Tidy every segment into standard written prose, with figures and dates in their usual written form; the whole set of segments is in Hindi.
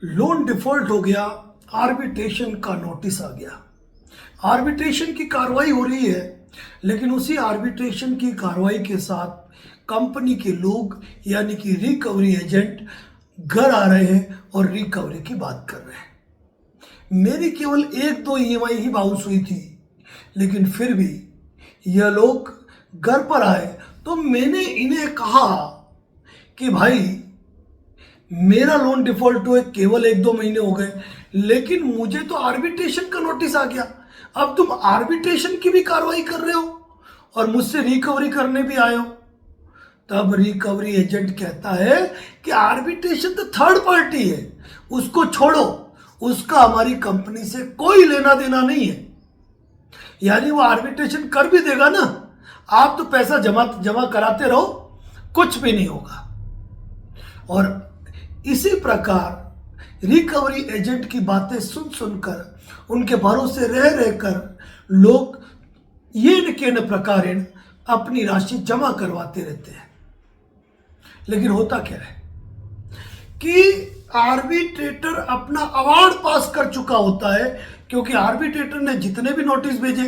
लोन डिफॉल्ट हो गया, आर्बिट्रेशन का नोटिस आ गया। आर्बिट्रेशन की कार्रवाई हो रही है, लेकिन उसी आर्बिट्रेशन की कार्रवाई के साथ कंपनी के लोग यानी कि रिकवरी एजेंट घर आ रहे हैं और रिकवरी की बात कर रहे हैं। मेरी केवल एक दो ईएमआई ही बाउंस हुई थी, लेकिन फिर भी यह लोग घर पर आए तो मैंने इन्हें कहा कि भाई मेरा लोन डिफॉल्ट हुए केवल एक दो महीने हो गए, लेकिन मुझे तो आर्बिट्रेशन का नोटिस आ गया। अब तुम आर्बिट्रेशन की भी कार्रवाई कर रहे हो और मुझसे रिकवरी करने भी आए हो। तब रिकवरी एजेंट कहता है कि आर्बिट्रेशन तो थर्ड पार्टी है, उसको छोड़ो, उसका हमारी कंपनी से कोई लेना देना नहीं है। यानी वो आर्बिट्रेशन कर भी देगा ना, आप तो पैसा जमा कराते रहो, कुछ भी नहीं होगा। और इसी प्रकार रिकवरी एजेंट की बातें सुन सुनकर उनके भरोसे रह रहकर लोग ये न प्रकार अपनी राशि जमा करवाते रहते हैं। लेकिन होता क्या है कि आर्बिट्रेटर अपना अवार्ड पास कर चुका होता है, क्योंकि आर्बिट्रेटर ने जितने भी नोटिस भेजे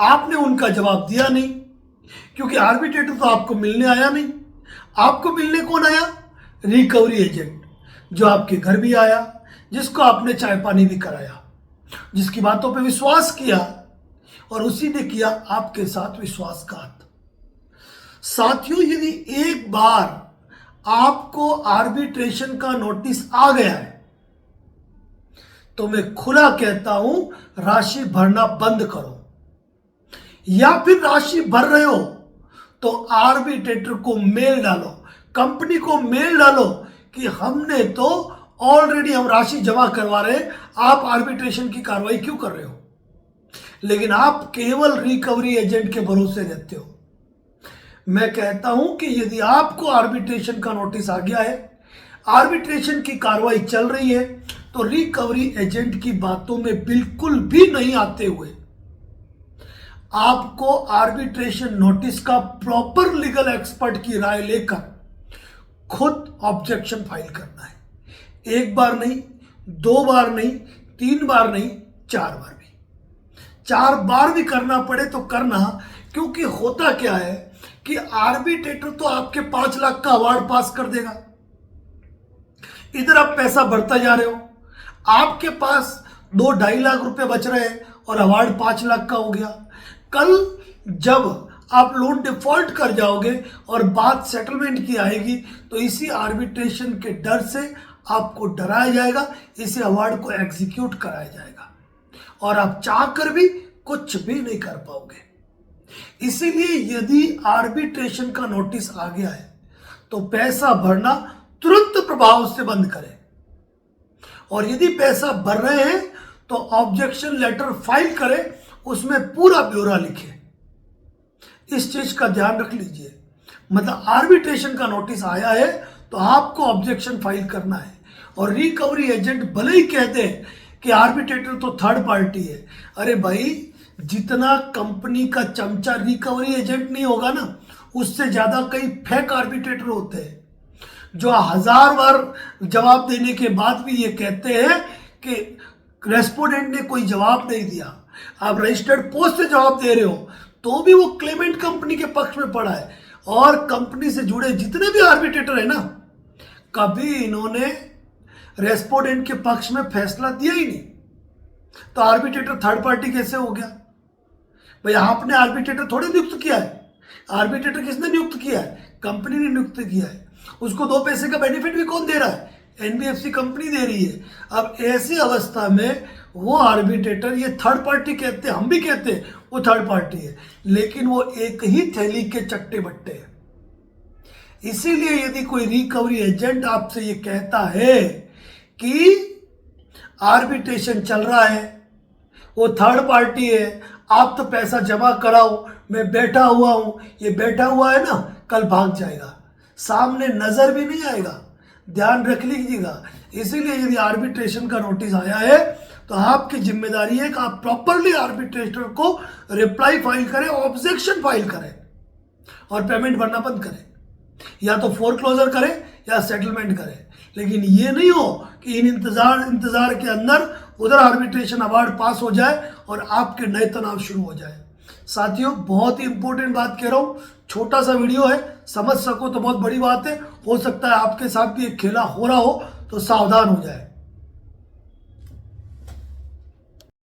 आपने उनका जवाब दिया नहीं, क्योंकि आर्बिट्रेटर तो आपको मिलने आया नहीं। आपको मिलने कौन आया? रिकवरी एजेंट, जो आपके घर भी आया, जिसको आपने चाय पानी भी कराया, जिसकी बातों पे विश्वास किया, और उसी ने किया आपके साथ विश्वासघात। साथियों, यदि एक बार आपको आर्बिट्रेशन का नोटिस आ गया है तो मैं खुला कहता हूं, राशि भरना बंद करो। या फिर राशि भर रहे हो तो आर्बिट्रेटर को मेल डालो, कंपनी को मेल डालो कि हमने तो ऑलरेडी हम राशि जमा करवा रहे हैं, आप आर्बिट्रेशन की कार्रवाई क्यों कर रहे हो? लेकिन आप केवल रिकवरी एजेंट के भरोसे रहते हो। मैं कहता हूं कि यदि आपको आर्बिट्रेशन का नोटिस आ गया है, आर्बिट्रेशन की कार्रवाई चल रही है, तो रिकवरी एजेंट की बातों में बिल्कुल भी नहीं आते हुए आपको आर्बिट्रेशन नोटिस का प्रॉपर लीगल एक्सपर्ट की राय लेकर खुद ऑब्जेक्शन फाइल करना है। एक बार नहीं, दो बार नहीं, तीन बार नहीं, चार बार भी। चार बार भी करना पड़े तो करना, क्योंकि होता क्या है कि आर्बिट्रेटर तो आपके 5 लाख का अवार्ड पास कर देगा। इधर आप पैसा भरता जा रहे हो, आपके पास 2-2.5 लाख रुपए बच रहे हैं और अवार्ड 5 लाख का हो गया। कल जब आप लोन डिफॉल्ट कर जाओगे और बात सेटलमेंट की आएगी, तो इसी आर्बिट्रेशन के डर से आपको डराया जाएगा, इसी अवार्ड को एग्जीक्यूट कराया जाएगा और आप चाहकर भी कुछ भी नहीं कर पाओगे। इसीलिए यदि आर्बिट्रेशन का नोटिस आ गया है तो पैसा भरना तुरंत प्रभाव से बंद करें, और यदि पैसा भर रहे हैं तो ऑब्जेक्शन लेटर फाइल करें, उसमें पूरा ब्यौरा लिखें। इस चीज का ध्यान रख लीजिए। मतलब आर्बिट्रेशन का नोटिस आया है तो आपको ऑब्जेक्शन फाइल करना है। और रिकवरी एजेंट भले ही कहते हैं कि आर्बिट्रेटर तो थर्ड पार्टी है, अरे भाई, जितना कंपनी का चमचा रिकवरी एजेंट नहीं होगा ना, उससे ज्यादा कई फेक आर्बिट्रेटर होते हैं जो 1000 बार जवाब देने के बाद भी ये कहते हैं कि रेस्पोंडेंट ने कोई जवाब नहीं दिया। आप रजिस्टर्ड पोस्ट से जवाब दे रहे हो तो भी वो क्लेमेंट कंपनी के पक्ष में पड़ा है, और कंपनी से जुड़े जितने भी आर्बिट्रेटर है ना, कभी इन्होंने रेस्पोंडेंट के पक्ष में फैसला दिया ही नहीं। तो आर्बिट्रेटर थर्ड पार्टी कैसे हो गया? भाई, आपने आर्बिट्रेटर थोड़े नियुक्त किया है। आर्बिट्रेटर किसने नियुक्त किया है? कंपनी ने नियुक्त किया है। उसको 2 पैसे का बेनिफिट भी कौन दे रहा है? एनबीएफसी कंपनी दे रही है। अब ऐसी अवस्था में वो आर्बिट्रेटर, ये थर्ड पार्टी कहते हैं, हम भी कहते हैं वो थर्ड पार्टी है, लेकिन वो एक ही थैली के चट्टे बट्टे हैं। इसीलिए यदि कोई रिकवरी एजेंट आपसे ये कहता है कि आर्बिट्रेशन चल रहा है, वो थर्ड पार्टी है, आप तो पैसा जमा कराओ, मैं बैठा हुआ हूं, ये बैठा हुआ है ना, कल भाग जाएगा, सामने नजर भी नहीं आएगा। ध्यान रख लीजिएगा। इसीलिए यदि आर्बिट्रेशन का नोटिस आया है तो आपकी जिम्मेदारी है कि आप प्रॉपरली आर्बिट्रेटर को रिप्लाई फाइल करें, ऑब्जेक्शन फाइल करें और पेमेंट भरना बंद करें। या तो फोरक्लोजर करें या सेटलमेंट करें। लेकिन ये नहीं हो कि इन इंतजार के अंदर उधर आर्बिट्रेशन अवार्ड पास हो जाए और आपके नए तनाव शुरू हो जाए। साथियों, बहुत ही इंपॉर्टेंट बात कह रहा हूँ, छोटा सा वीडियो है, समझ सको तो बहुत बड़ी बात है। हो सकता है आपके साथ भी एक खेला हो रहा हो, तो सावधान हो जाए।